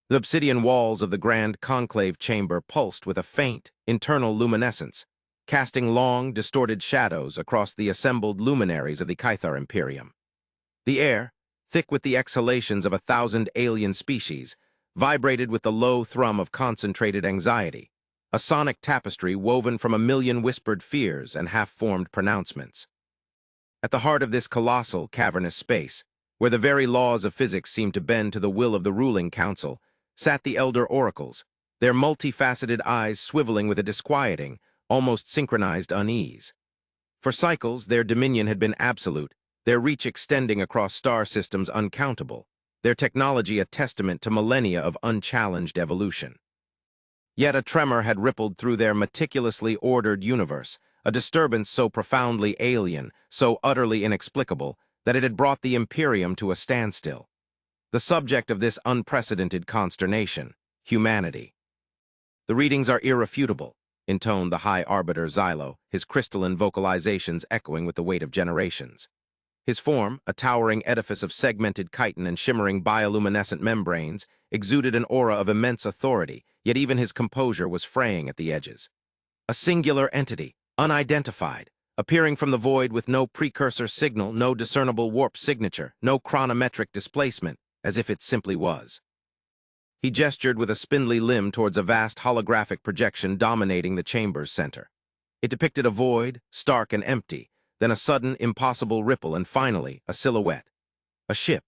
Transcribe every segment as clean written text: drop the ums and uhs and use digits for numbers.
The obsidian walls of the grand conclave chamber pulsed with a faint, internal luminescence, casting long, distorted shadows across the assembled luminaries of the Caithar Imperium. The air, thick with the exhalations of 1,000 alien species, vibrated with the low thrum of concentrated anxiety, a sonic tapestry woven from 1,000,000 whispered fears and half-formed pronouncements. At the heart of this colossal, cavernous space, where the very laws of physics seemed to bend to the will of the ruling council, sat the elder oracles, their multifaceted eyes swiveling with a disquieting, almost synchronized unease. For cycles, their dominion had been absolute, their reach extending across star systems uncountable, their technology a testament to millennia of unchallenged evolution. Yet a tremor had rippled through their meticulously ordered universe, a disturbance so profoundly alien, so utterly inexplicable, that it had brought the Imperium to a standstill. The subject of this unprecedented consternation, humanity. The readings are irrefutable, intoned the High Arbiter Xylo, his crystalline vocalizations echoing with the weight of generations. His form, a towering edifice of segmented chitin and shimmering bioluminescent membranes, exuded an aura of immense authority, yet even his composure was fraying at the edges. A singular entity, unidentified, appearing from the void with no precursor signal, no discernible warp signature, no chronometric displacement, as if it simply was. He gestured with a spindly limb towards a vast holographic projection dominating the chamber's center. It depicted a void, stark and empty, then a sudden, impossible ripple, and finally, a silhouette. A ship,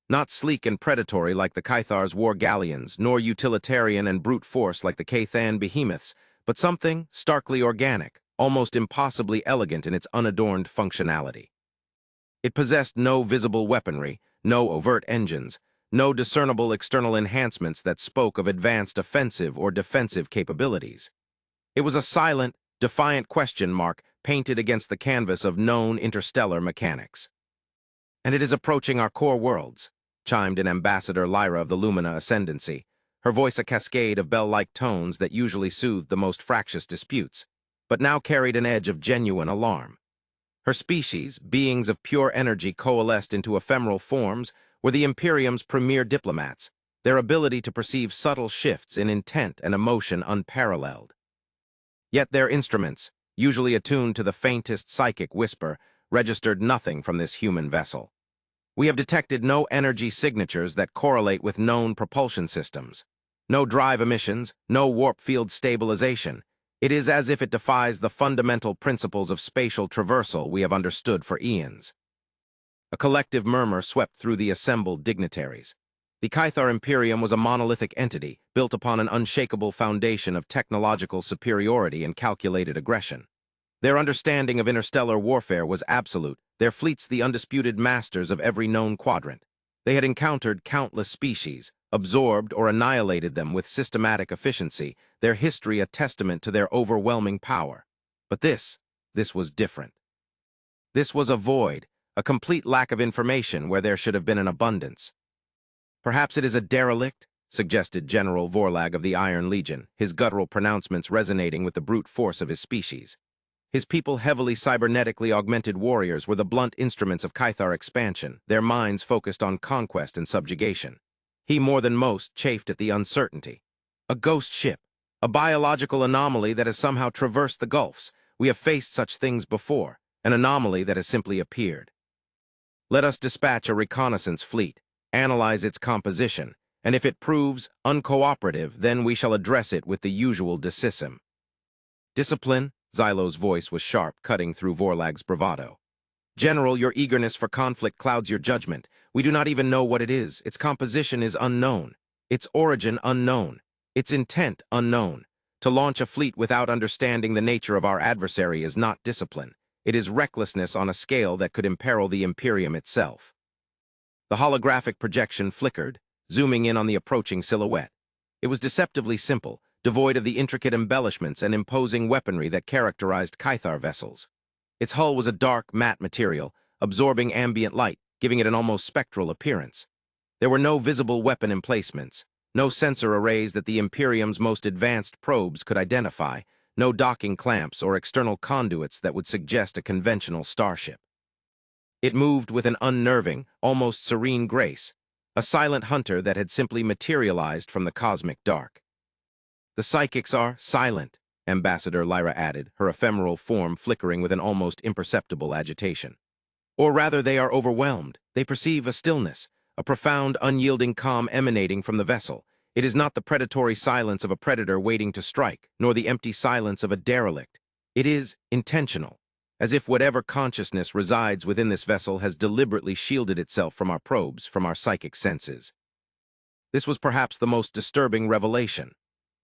not sleek and predatory like the Caithar's war galleons, nor utilitarian and brute force like the Cathan behemoths, but something starkly organic, almost impossibly elegant in its unadorned functionality. It possessed no visible weaponry, no overt engines, no discernible external enhancements that spoke of advanced offensive or defensive capabilities. It was a silent, defiant question mark painted against the canvas of known interstellar mechanics. "And it is approaching our core worlds," chimed in Ambassador Lyra of the Lumina Ascendancy, her voice a cascade of bell-like tones that usually soothed the most fractious disputes, but now carried an edge of genuine alarm. Her species, beings of pure energy coalesced into ephemeral forms, were the Imperium's premier diplomats, their ability to perceive subtle shifts in intent and emotion unparalleled. Yet their instruments, usually attuned to the faintest psychic whisper, registered nothing from this human vessel. "We have detected no energy signatures that correlate with known propulsion systems. No drive emissions, no warp field stabilization. It is as if it defies the fundamental principles of spatial traversal we have understood for eons." A collective murmur swept through the assembled dignitaries. The Caithar Imperium was a monolithic entity, built upon an unshakable foundation of technological superiority and calculated aggression. Their understanding of interstellar warfare was absolute, their fleets the undisputed masters of every known quadrant. They had encountered countless species, absorbed or annihilated them with systematic efficiency, their history a testament to their overwhelming power. But this was different. This was a void, a complete lack of information where there should have been an abundance. "Perhaps it is a derelict," suggested General Vorlag of the Iron Legion, his guttural pronouncements resonating with the brute force of his species. His people, heavily cybernetically augmented warriors, were the blunt instruments of Caithar expansion, their minds focused on conquest and subjugation. He, more than most, chafed at the uncertainty. "A ghost ship, a biological anomaly that has somehow traversed the gulfs. We have faced such things before, an anomaly that has simply appeared. Let us dispatch a reconnaissance fleet, analyze its composition, and if it proves uncooperative, then we shall address it with the usual decissim." "Discipline," Xylo's voice was sharp, cutting through Vorlag's bravado. "General, your eagerness for conflict clouds your judgment. We do not even know what it is. Its composition is unknown. Its origin unknown. Its intent unknown. To launch a fleet without understanding the nature of our adversary is not discipline. It is recklessness on a scale that could imperil the Imperium itself." The holographic projection flickered, zooming in on the approaching silhouette. It was deceptively simple, devoid of the intricate embellishments and imposing weaponry that characterized Caithar vessels. Its hull was a dark, matte material, absorbing ambient light, giving it an almost spectral appearance. There were no visible weapon emplacements, no sensor arrays that the Imperium's most advanced probes could identify, no docking clamps or external conduits that would suggest a conventional starship. It moved with an unnerving, almost serene grace, a silent hunter that had simply materialized from the cosmic dark. The psychics are silent, Ambassador Lyra added, her ephemeral form flickering with an almost imperceptible agitation. Or rather, they are overwhelmed. They perceive a stillness, a profound, unyielding calm emanating from the vessel. It is not the predatory silence of a predator waiting to strike, nor the empty silence of a derelict. It is intentional, as if whatever consciousness resides within this vessel has deliberately shielded itself from our probes, from our psychic senses. This was perhaps the most disturbing revelation.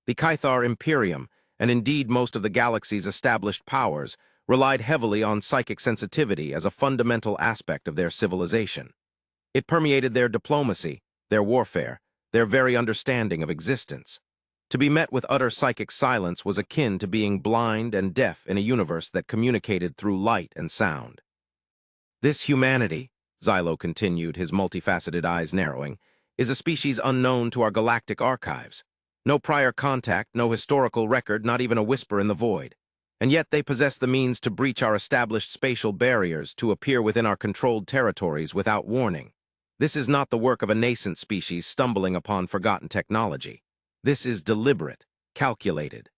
The Caithar Imperium, and indeed most of the galaxy's established powers, relied heavily on psychic sensitivity as a fundamental aspect of their civilization. It permeated their diplomacy, their warfare, their very understanding of existence. To be met with utter psychic silence was akin to being blind and deaf in a universe that communicated through light and sound. This humanity, Xylo continued, his multifaceted eyes narrowing, is a species unknown to our galactic archives. No prior contact, no historical record, not even a whisper in the void. And yet they possess the means to breach our established spatial barriers, to appear within our controlled territories without warning. This is not the work of a nascent species stumbling upon forgotten technology. This is deliberate, calculated.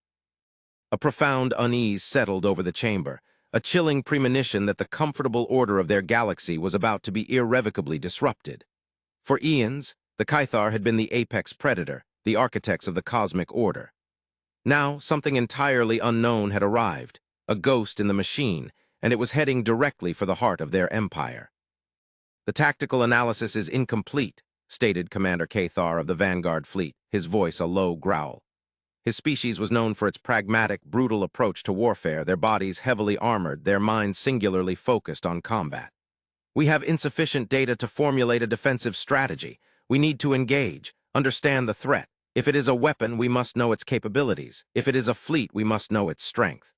A profound unease settled over the chamber, a chilling premonition that the comfortable order of their galaxy was about to be irrevocably disrupted. For eons, the Caithar had been the apex predator, the architects of the cosmic order. Now, something entirely unknown had arrived, a ghost in the machine, and it was heading directly for the heart of their empire. "The tactical analysis is incomplete," stated Commander Caithar of the Vanguard Fleet, his voice a low growl. His species was known for its pragmatic, brutal approach to warfare, their bodies heavily armored, their minds singularly focused on combat. "We have insufficient data to formulate a defensive strategy. We need to engage, understand the threat. If it is a weapon, we must know its capabilities. If it is a fleet, we must know its strength."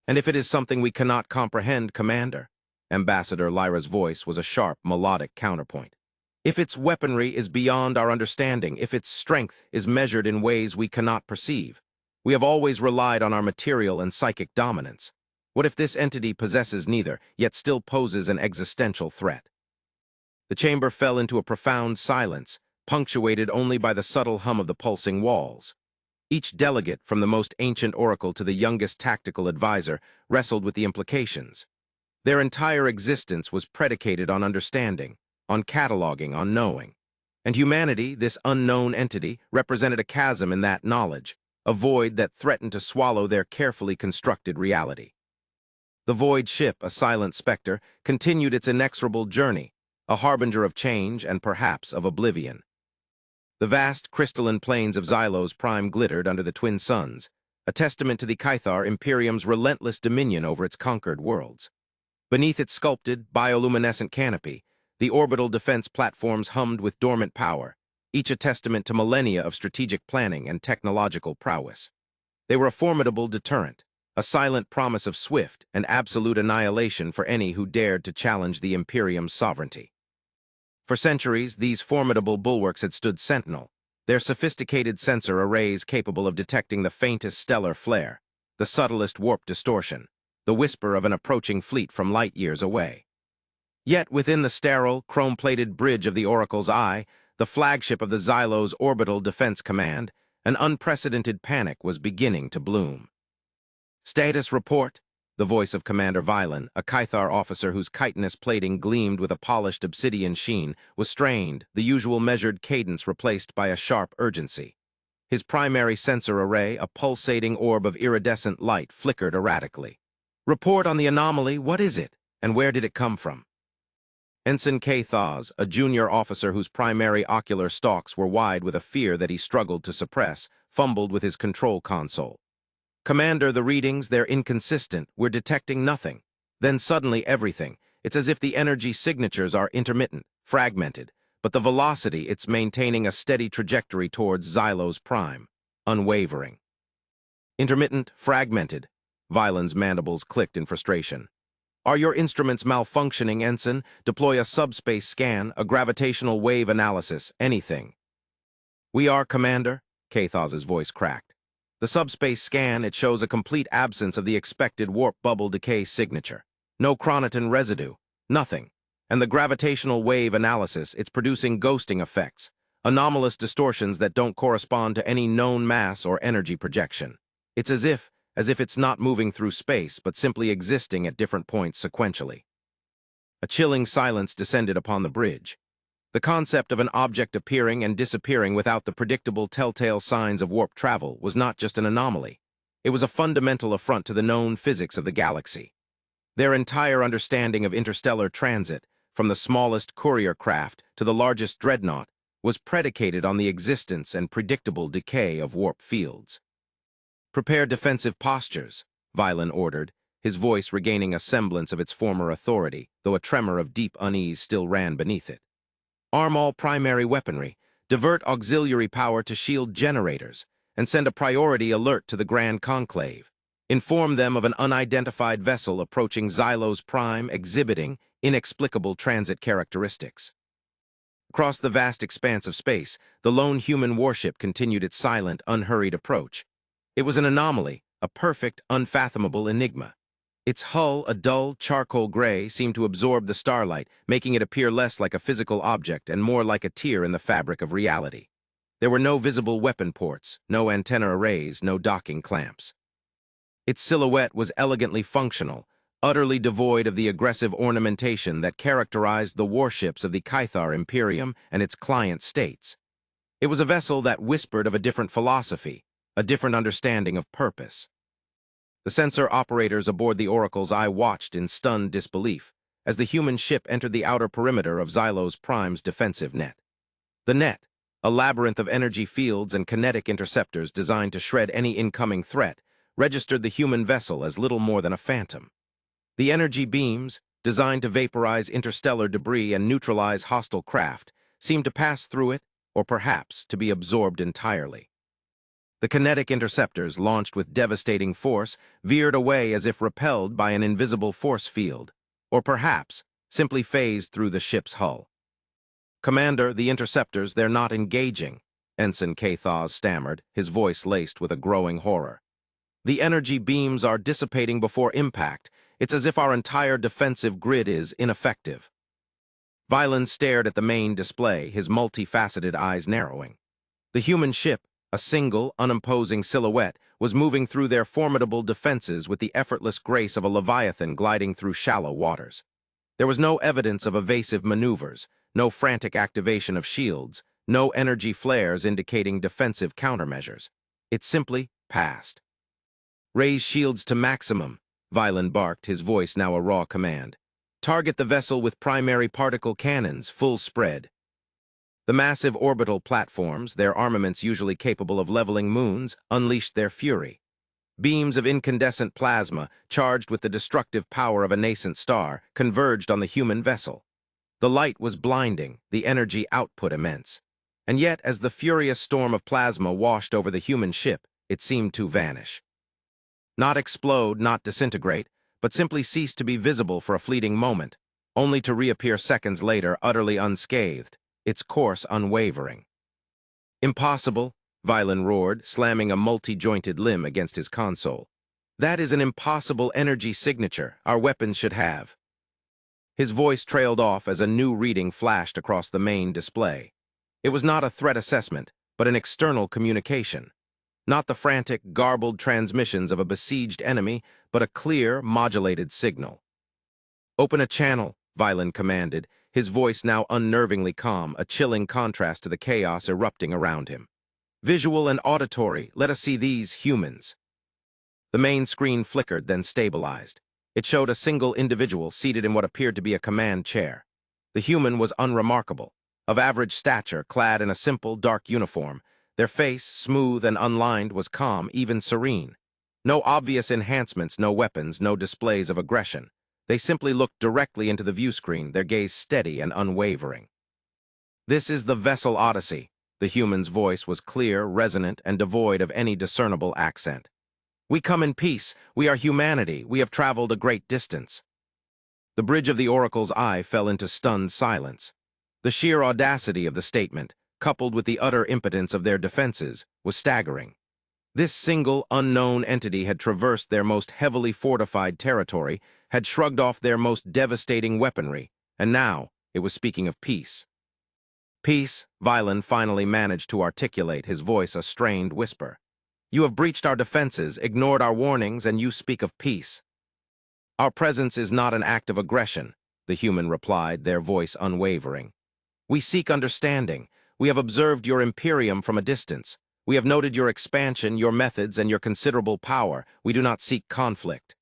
"And if it is something we cannot comprehend, Commander?" Ambassador Lyra's voice was a sharp, melodic counterpoint. "If its weaponry is beyond our understanding, if its strength is measured in ways we cannot perceive, we have always relied on our material and psychic dominance. What if this entity possesses neither, yet still poses an existential threat?" The chamber fell into a profound silence, punctuated only by the subtle hum of the pulsing walls. Each delegate, from the most ancient oracle to the youngest tactical advisor, wrestled with the implications. Their entire existence was predicated on understanding, on cataloging, on knowing. And humanity, this unknown entity, represented a chasm in that knowledge, a void that threatened to swallow their carefully constructed reality. The void ship, a silent specter, continued its inexorable journey, a harbinger of change and perhaps of oblivion. The vast crystalline plains of Xylo's prime glittered under the twin suns, a testament to the Caithar Imperium's relentless dominion over its conquered worlds. Beneath its sculpted, bioluminescent canopy, the orbital defense platforms hummed with dormant power, each a testament to millennia of strategic planning and technological prowess. They were a formidable deterrent, a silent promise of swift and absolute annihilation for any who dared to challenge the Imperium's sovereignty. For centuries, these formidable bulwarks had stood sentinel, their sophisticated sensor arrays capable of detecting the faintest stellar flare, the subtlest warp distortion, the whisper of an approaching fleet from light years away. Yet within the sterile, chrome-plated bridge of the Oracle's eye, the flagship of the Xylo's Orbital Defense Command, an unprecedented panic was beginning to bloom. "Status report," the voice of Commander Violin, a Caithar officer whose chitinous plating gleamed with a polished obsidian sheen, was strained, the usual measured cadence replaced by a sharp urgency. His primary sensor array, a pulsating orb of iridescent light, flickered erratically. "Report on the anomaly. What is it, and where did it come from?" Ensign Caithar, a junior officer whose primary ocular stalks were wide with a fear that he struggled to suppress, fumbled with his control console. "Commander, the readings, they're inconsistent. We're detecting nothing. Then suddenly everything. It's as if the energy signatures are intermittent, fragmented, but the velocity, it's maintaining a steady trajectory towards Xylo's prime, unwavering." "Intermittent, fragmented." Violon's mandibles clicked in frustration. "Are your instruments malfunctioning, Ensign? Deploy a subspace scan, a gravitational wave analysis, anything." "We are, Commander," Caithar's voice cracked. "The subspace scan, it shows a complete absence of the expected warp bubble decay signature. No chronoton residue. Nothing. and the gravitational wave analysis, it's producing ghosting effects, anomalous distortions that don't correspond to any known mass or energy projection. It's as if it's not moving through space, but simply existing at different points sequentially. A chilling silence descended upon the bridge. The concept of an object appearing and disappearing without the predictable telltale signs of warp travel was not just an anomaly. It was a fundamental affront to the known physics of the galaxy. Their entire understanding of interstellar transit, from the smallest courier craft to the largest dreadnought, was predicated on the existence and predictable decay of warp fields. "Prepare defensive postures," Violin ordered, his voice regaining a semblance of its former authority, though a tremor of deep unease still ran beneath it. "Arm all primary weaponry, divert auxiliary power to shield generators, and send a priority alert to the Grand Conclave. Inform them of an unidentified vessel approaching Xylo's Prime exhibiting inexplicable transit characteristics." Across the vast expanse of space, the lone human warship continued its silent, unhurried approach. It was an anomaly, a perfect, unfathomable enigma. Its hull, a dull, charcoal gray, seemed to absorb the starlight, making it appear less like a physical object and more like a tear in the fabric of reality. There were no visible weapon ports, no antenna arrays, no docking clamps. Its silhouette was elegantly functional, utterly devoid of the aggressive ornamentation that characterized the warships of the Caithar Imperium and its client states. It was a vessel that whispered of a different philosophy, a different understanding of purpose. The sensor operators aboard the Oracle's Eye watched in stunned disbelief as the human ship entered the outer perimeter of Xylo's Prime's defensive net. The net, a labyrinth of energy fields and kinetic interceptors designed to shred any incoming threat, registered the human vessel as little more than a phantom. The energy beams, designed to vaporize interstellar debris and neutralize hostile craft, seemed to pass through it, or perhaps to be absorbed entirely. The kinetic interceptors, launched with devastating force, veered away as if repelled by an invisible force field, or perhaps simply phased through the ship's hull. "Commander, the interceptors, they're not engaging," Ensign Caithar stammered, his voice laced with a growing horror. "The energy beams are dissipating before impact. It's as if our entire defensive grid is ineffective." Violin stared at the main display, his multifaceted eyes narrowing. The human ship, a single, unimposing silhouette, was moving through their formidable defenses with the effortless grace of a leviathan gliding through shallow waters. There was no evidence of evasive maneuvers, no frantic activation of shields, no energy flares indicating defensive countermeasures. It simply passed. "Raise shields to maximum," Violin barked, his voice now a raw command. "Target the vessel with primary particle cannons, full spread." The massive orbital platforms, their armaments usually capable of leveling moons, unleashed their fury. Beams of incandescent plasma, charged with the destructive power of a nascent star, converged on the human vessel. The light was blinding, the energy output immense. And yet, as the furious storm of plasma washed over the human ship, it seemed to vanish. Not explode, not disintegrate, but simply cease to be visible for a fleeting moment, only to reappear seconds later utterly unscathed, its course unwavering. "Impossible," Violin roared, slamming a multi-jointed limb against his console. "That is an impossible energy signature our weapons should have." His voice trailed off as a new reading flashed across the main display. It was not a threat assessment, but an external communication. Not the frantic, garbled transmissions of a besieged enemy, but a clear, modulated signal. "Open a channel," Violin commanded, his voice now unnervingly calm, a chilling contrast to the chaos erupting around him. "Visual and auditory, let us see these humans." The main screen flickered, then stabilized. It showed a single individual seated in what appeared to be a command chair. The human was unremarkable, of average stature, clad in a simple, dark uniform. Their face, smooth and unlined, was calm, even serene. No obvious enhancements, no weapons, no displays of aggression. They simply looked directly into the view screen, their gaze steady and unwavering. "This is the Vessel Odyssey." The human's voice was clear, resonant, and devoid of any discernible accent. "We come in peace. We are humanity. We have traveled a great distance." The bridge of the Oracle's Eye fell into stunned silence. The sheer audacity of the statement, coupled with the utter impotence of their defenses, was staggering. This single, unknown entity had traversed their most heavily fortified territory, had shrugged off their most devastating weaponry, And now, it was speaking of peace. Peace, Violin finally managed to articulate, his voice a strained whisper. You have breached our defenses, ignored our warnings, and you speak of peace. Our presence is not an act of aggression, the human replied, their voice unwavering. We seek understanding. We have observed your imperium from a distance. We have noted your expansion, your methods, and your considerable power. We do not seek conflict.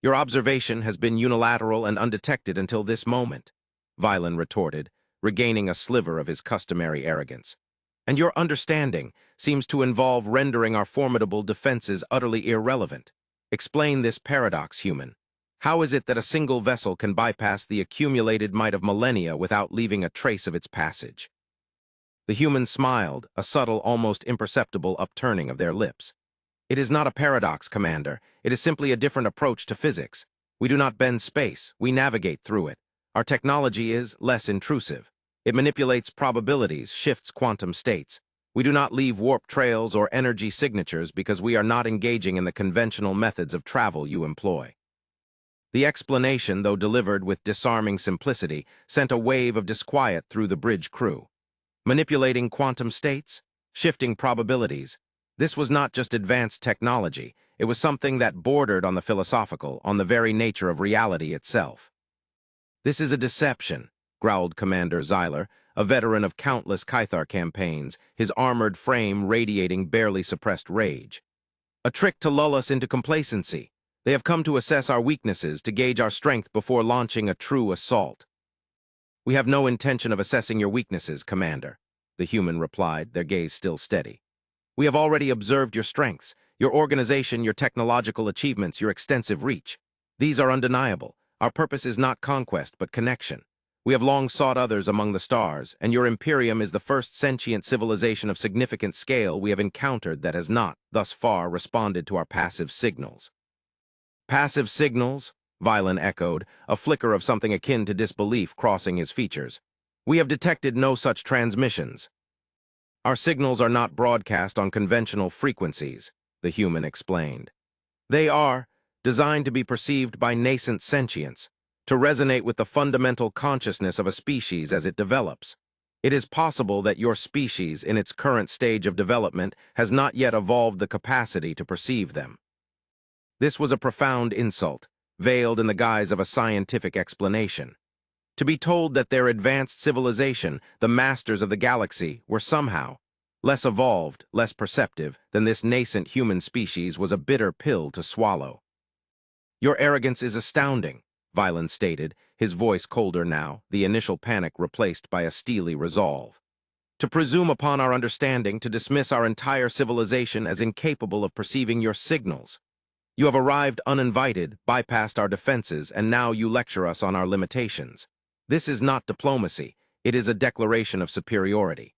Your observation has been unilateral and undetected until this moment, Violin retorted, regaining a sliver of his customary arrogance. And your understanding seems to involve rendering our formidable defenses utterly irrelevant. Explain this paradox, human. How is it that a single vessel can bypass the accumulated might of millennia without leaving a trace of its passage? The human smiled, a subtle, almost imperceptible upturning of their lips. It is not a paradox, Commander. It is simply a different approach to physics. We do not bend space, we navigate through it. Our technology is less intrusive. It manipulates probabilities, shifts quantum states. We do not leave warp trails or energy signatures because we are not engaging in the conventional methods of travel you employ. The explanation, though delivered with disarming simplicity, sent a wave of disquiet through the bridge crew. Manipulating quantum states? Shifting probabilities? This was not just advanced technology, it was something that bordered on the philosophical, on the very nature of reality itself. This is a deception, growled Commander Zyler, a veteran of countless Kythar campaigns, his armored frame radiating barely suppressed rage. A trick to lull us into complacency. They have come to assess our weaknesses, to gauge our strength before launching a true assault. We have no intention of assessing your weaknesses, Commander, the human replied, their gaze still steady. We have already observed your strengths, your organization, your technological achievements, your extensive reach. These are undeniable. Our purpose is not conquest, but connection. We have long sought others among the stars, and your Imperium is the first sentient civilization of significant scale we have encountered that has not, thus far, responded to our passive signals. Passive signals? Violin echoed, a flicker of something akin to disbelief crossing his features. We have detected no such transmissions. Our signals are not broadcast on conventional frequencies, the human explained. They are designed to be perceived by nascent sentience, to resonate with the fundamental consciousness of a species as it develops. It is possible that your species, in its current stage of development, has not yet evolved the capacity to perceive them. This was a profound insult, veiled in the guise of a scientific explanation. To be told that their advanced civilization, the masters of the galaxy, were somehow less evolved, less perceptive than this nascent human species was a bitter pill to swallow. Your arrogance is astounding, Violin stated, his voice colder now, the initial panic replaced by a steely resolve. To presume upon our understanding, to dismiss our entire civilization as incapable of perceiving your signals. You have arrived uninvited, bypassed our defenses, and now you lecture us on our limitations. This is not diplomacy, it is a declaration of superiority.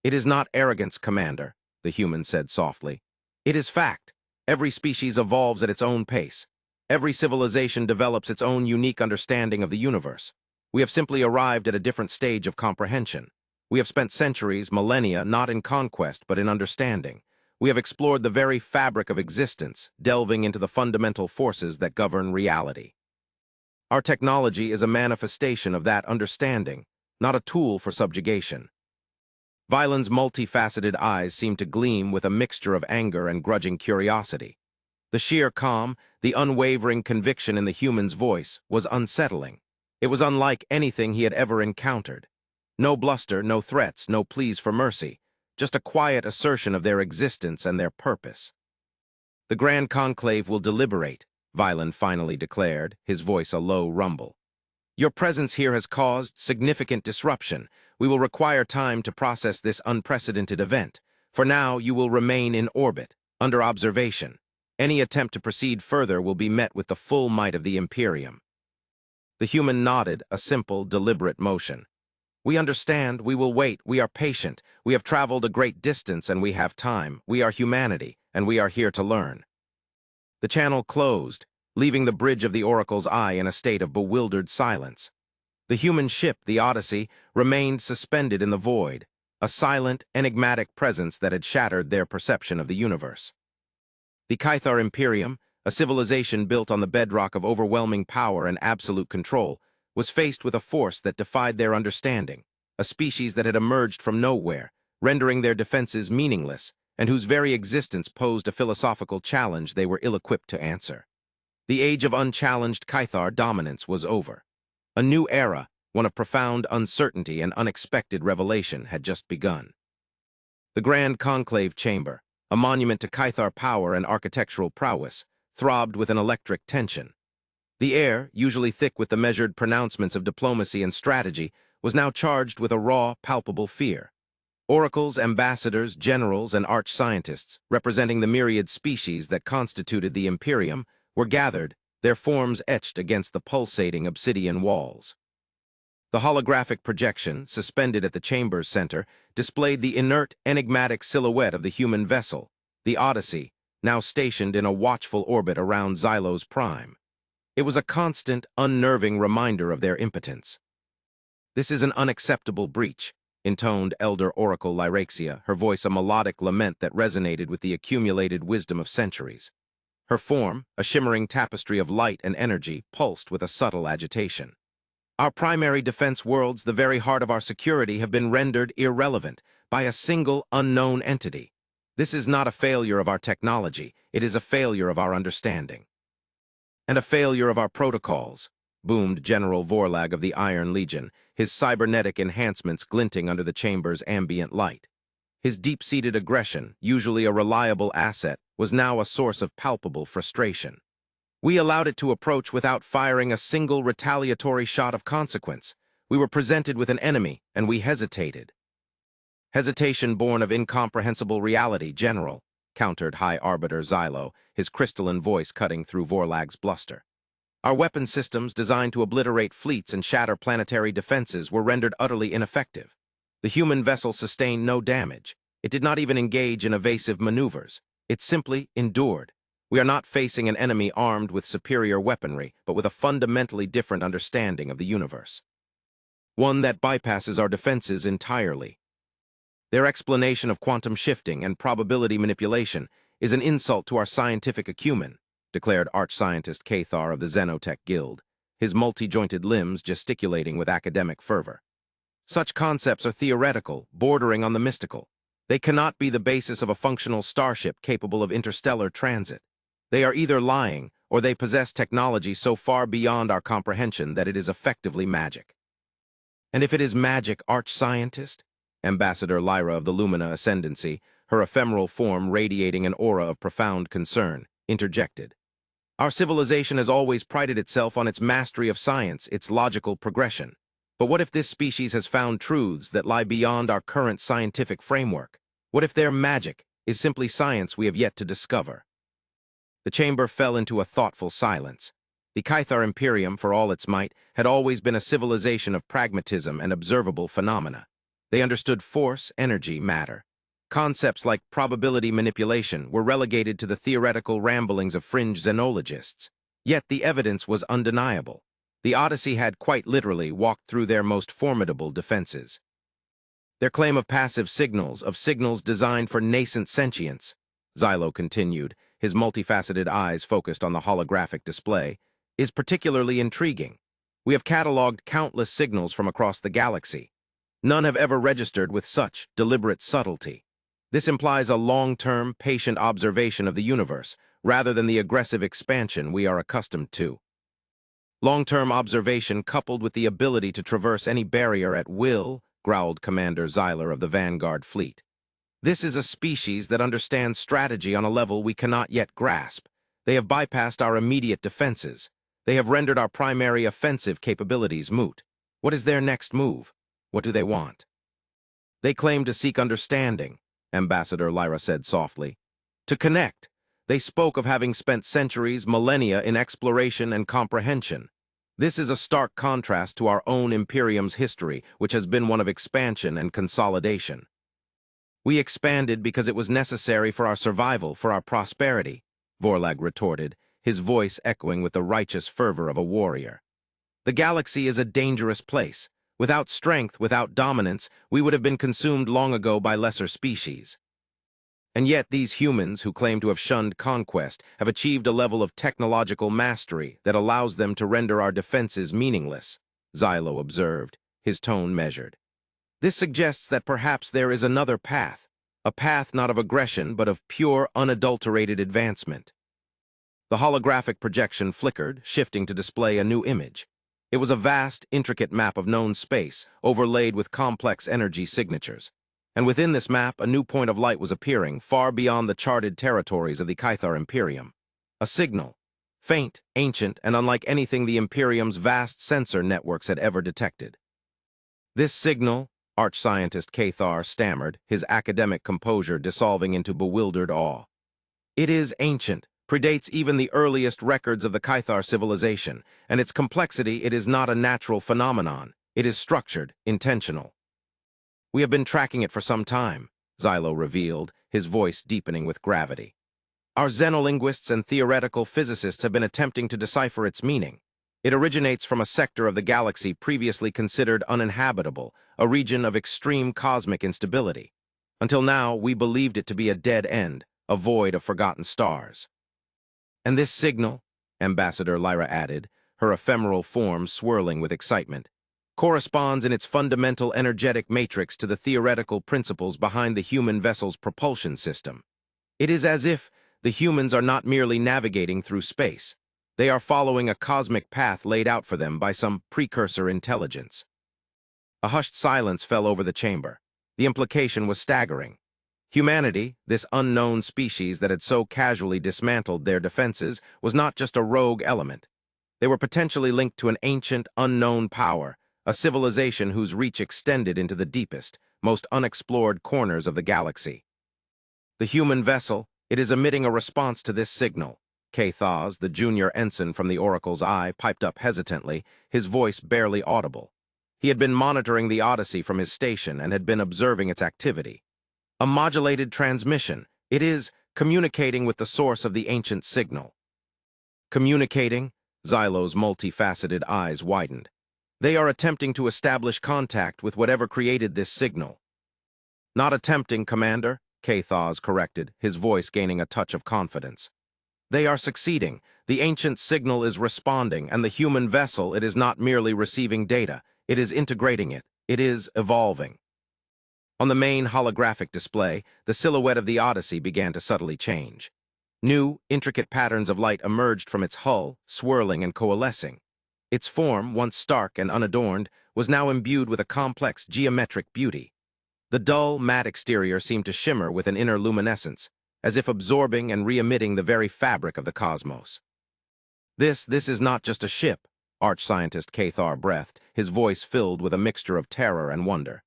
It is not arrogance, Commander, the human said softly. It is fact. Every species evolves at its own pace. Every civilization develops its own unique understanding of the universe. We have simply arrived at a different stage of comprehension. We have spent centuries, millennia, not in conquest, but in understanding. We have explored the very fabric of existence, delving into the fundamental forces that govern reality. Our technology is a manifestation of that understanding, not a tool for subjugation. Violин's multifaceted eyes seemed to gleam with a mixture of anger and grudging curiosity. The sheer calm, the unwavering conviction in the human's voice was unsettling. It was unlike anything he had ever encountered. No bluster, no threats, no pleas for mercy, just a quiet assertion of their existence and their purpose. The Grand Conclave will deliberate, Violin finally declared, his voice a low rumble. Your presence here has caused significant disruption. We will require time to process this unprecedented event. For now, you will remain in orbit, under observation. Any attempt to proceed further will be met with the full might of the Imperium. The human nodded, a simple, deliberate motion. We understand, we will wait, we are patient, we have traveled a great distance and we have time, we are humanity, and we are here to learn. The channel closed, leaving the bridge of the Oracle's eye in a state of bewildered silence. The human ship, the Odyssey, remained suspended in the void, a silent, enigmatic presence that had shattered their perception of the universe. The Kythar Imperium, a civilization built on the bedrock of overwhelming power and absolute control, was faced with a force that defied their understanding, a species that had emerged from nowhere, rendering their defenses meaningless, and whose very existence posed a philosophical challenge they were ill-equipped to answer. The age of unchallenged Caithar dominance was over. A new era, one of profound uncertainty and unexpected revelation, had just begun. The Grand Conclave Chamber, a monument to Caithar power and architectural prowess, throbbed with an electric tension. The air, usually thick with the measured pronouncements of diplomacy and strategy, was now charged with a raw, palpable fear. Oracles, ambassadors, generals, and arch-scientists, representing the myriad species that constituted the Imperium, were gathered, their forms etched against the pulsating obsidian walls. The holographic projection, suspended at the chamber's center, displayed the inert, enigmatic silhouette of the human vessel, the Odyssey, now stationed in a watchful orbit around Xylo's prime. It was a constant, unnerving reminder of their impotence. "This is an unacceptable breach," intoned Elder Oracle Lyrexia, her voice a melodic lament that resonated with the accumulated wisdom of centuries. Her form, a shimmering tapestry of light and energy, pulsed with a subtle agitation. "Our primary defense worlds, the very heart of our security, have been rendered irrelevant by a single unknown entity. This is not a failure of our technology, it is a failure of our understanding. And a failure of our protocols," boomed General Vorlag of the Iron Legion, his cybernetic enhancements glinting under the chamber's ambient light. His deep-seated aggression, usually a reliable asset, was now a source of palpable frustration. "We allowed it to approach without firing a single retaliatory shot of consequence. We were presented with an enemy, and we hesitated." "Hesitation born of incomprehensible reality, General," countered High Arbiter Xylo, his crystalline voice cutting through Vorlag's bluster. "Our weapon systems, designed to obliterate fleets and shatter planetary defenses, were rendered utterly ineffective. The human vessel sustained no damage. It did not even engage in evasive maneuvers. It simply endured. We are not facing an enemy armed with superior weaponry, but with a fundamentally different understanding of the universe. One that bypasses our defenses entirely. Their explanation of quantum shifting and probability manipulation is an insult to our scientific acumen," declared arch-scientist Caithar of the Xenotech Guild, his multi-jointed limbs gesticulating with academic fervor. "Such concepts are theoretical, bordering on the mystical. They cannot be the basis of a functional starship capable of interstellar transit. They are either lying, or they possess technology so far beyond our comprehension that it is effectively magic." "And if it is magic, arch-scientist?" Ambassador Lyra of the Lumina Ascendancy, her ephemeral form radiating an aura of profound concern, interjected. "Our civilization has always prided itself on its mastery of science, its logical progression. But what if this species has found truths that lie beyond our current scientific framework? What if their magic is simply science we have yet to discover?" The chamber fell into a thoughtful silence. The Caithar Imperium, for all its might, had always been a civilization of pragmatism and observable phenomena. They understood force, energy, matter. Concepts like probability manipulation were relegated to the theoretical ramblings of fringe xenologists. Yet the evidence was undeniable. The Odyssey had quite literally walked through their most formidable defenses. "Their claim of passive signals, of signals designed for nascent sentience," Xylo continued, his multifaceted eyes focused on the holographic display, "is particularly intriguing. We have cataloged countless signals from across the galaxy. None have ever registered with such deliberate subtlety. This implies a long-term, patient observation of the universe, rather than the aggressive expansion we are accustomed to. Long-term observation coupled with the ability to traverse any barrier at will," growled Commander Xyler of the Vanguard Fleet. "This is a species that understands strategy on a level we cannot yet grasp. They have bypassed our immediate defenses. They have rendered our primary offensive capabilities moot. What is their next move? What do they want?" "They claim to seek understanding," Ambassador Lyra said softly. "To connect. They spoke of having spent centuries, millennia in exploration and comprehension. This is a stark contrast to our own Imperium's history, which has been one of expansion and consolidation. We expanded because it was necessary for our survival, for our prosperity," Vorlag retorted, his voice echoing with the righteous fervor of a warrior. "The galaxy is a dangerous place. Without strength, without dominance, we would have been consumed long ago by lesser species. And yet these humans, who claim to have shunned conquest, have achieved a level of technological mastery that allows them to render our defenses meaningless," Xylo observed, his tone measured. This suggests that perhaps there is another path, a path not of aggression but of pure, unadulterated advancement. The holographic projection flickered, shifting to display a new image. It was a vast, intricate map of known space, overlaid with complex energy signatures. And within this map, a new point of light was appearing, far beyond the charted territories of the Caithar Imperium. A signal, faint, ancient, and unlike anything the Imperium's vast sensor networks had ever detected. This signal, arch-scientist Caithar stammered, his academic composure dissolving into bewildered awe. It is ancient, predates even the earliest records of the Caithar civilization, and its complexity it is not a natural phenomenon. It is structured, intentional. We have been tracking it for some time, Xylo revealed, his voice deepening with gravity. Our xenolinguists and theoretical physicists have been attempting to decipher its meaning. It originates from a sector of the galaxy previously considered uninhabitable, a region of extreme cosmic instability. Until now, we believed it to be a dead end, a void of forgotten stars. And this signal, Ambassador Lyra added, her ephemeral form swirling with excitement, corresponds in its fundamental energetic matrix to the theoretical principles behind the human vessel's propulsion system. It is as if the humans are not merely navigating through space. They are following a cosmic path laid out for them by some precursor intelligence. A hushed silence fell over the chamber. The implication was staggering. Humanity, this unknown species that had so casually dismantled their defenses, was not just a rogue element. They were potentially linked to an ancient, unknown power, a civilization whose reach extended into the deepest, most unexplored corners of the galaxy. The human vessel, it is emitting a response to this signal. Caithar, the junior ensign from the Oracle's Eye, piped up hesitantly, his voice barely audible. He had been monitoring the Odyssey from his station and had been observing its activity. A modulated transmission. It is communicating with the source of the ancient signal. Communicating? Xylo's multifaceted eyes widened. They are attempting to establish contact with whatever created this signal. Not attempting, Commander, Caithar corrected, his voice gaining a touch of confidence. They are succeeding. The ancient signal is responding, and the human vessel, it is not merely receiving data. It is integrating it. It is evolving. On the main holographic display, the silhouette of the Odyssey began to subtly change. New, intricate patterns of light emerged from its hull, swirling and coalescing. Its form, once stark and unadorned, was now imbued with a complex geometric beauty. The dull, matte exterior seemed to shimmer with an inner luminescence, as if absorbing and re-emitting the very fabric of the cosmos. This is not just a ship, arch-scientist Caithar breathed, his voice filled with a mixture of terror and wonder.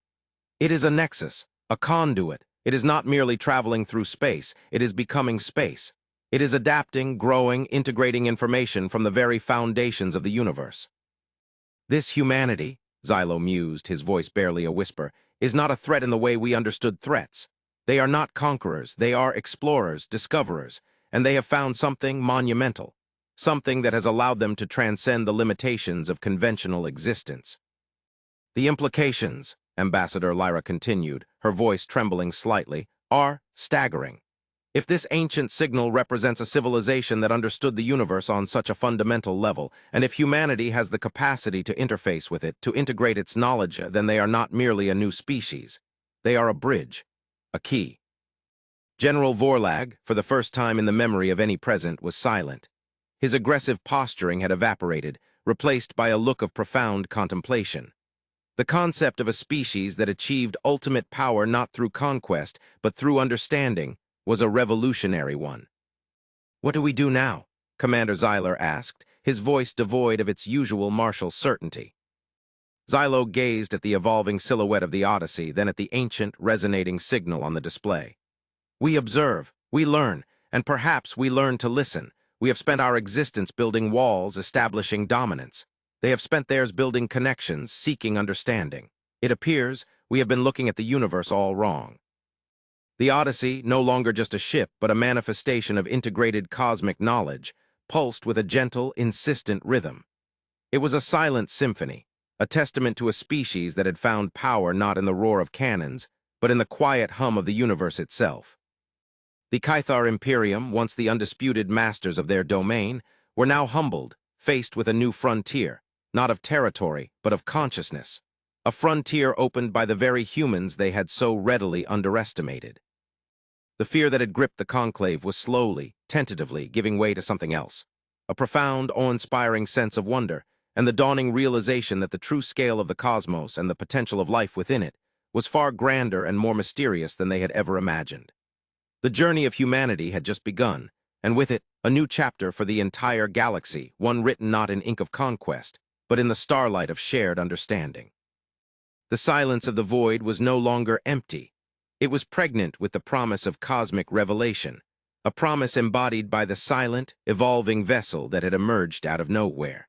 It is a nexus, a conduit. It is not merely traveling through space, it is becoming space. It is adapting, growing, integrating information from the very foundations of the universe. This humanity, Xylo mused, his voice barely a whisper, is not a threat in the way we understood threats. They are not conquerors, they are explorers, discoverers, and they have found something monumental, something that has allowed them to transcend the limitations of conventional existence. The implications, Ambassador Lyra continued, her voice trembling slightly, are staggering. If this ancient signal represents a civilization that understood the universe on such a fundamental level, and if humanity has the capacity to interface with it, to integrate its knowledge, then they are not merely a new species. They are a bridge, a key. General Vorlag, for the first time in the memory of any present, was silent. His aggressive posturing had evaporated, replaced by a look of profound contemplation. The concept of a species that achieved ultimate power not through conquest, but through understanding, was a revolutionary one. "What do we do now?" Commander Xylo asked, his voice devoid of its usual martial certainty. Xylo gazed at the evolving silhouette of the Odyssey, then at the ancient, resonating signal on the display. "We observe, we learn, and perhaps we learn to listen. We have spent our existence building walls, establishing dominance. They have spent theirs building connections, seeking understanding. It appears we have been looking at the universe all wrong." The Odyssey, no longer just a ship, but a manifestation of integrated cosmic knowledge, pulsed with a gentle, insistent rhythm. It was a silent symphony, a testament to a species that had found power not in the roar of cannons, but in the quiet hum of the universe itself. The Caithar Imperium, once the undisputed masters of their domain, were now humbled, faced with a new frontier, not of territory, but of consciousness, a frontier opened by the very humans they had so readily underestimated. The fear that had gripped the conclave was slowly, tentatively giving way to something else, a profound, awe-inspiring sense of wonder, and the dawning realization that the true scale of the cosmos and the potential of life within it was far grander and more mysterious than they had ever imagined. The journey of humanity had just begun, and with it, a new chapter for the entire galaxy, one written not in ink of conquest, but in the starlight of shared understanding. The silence of the void was no longer empty. It was pregnant with the promise of cosmic revelation, a promise embodied by the silent, evolving vessel that had emerged out of nowhere.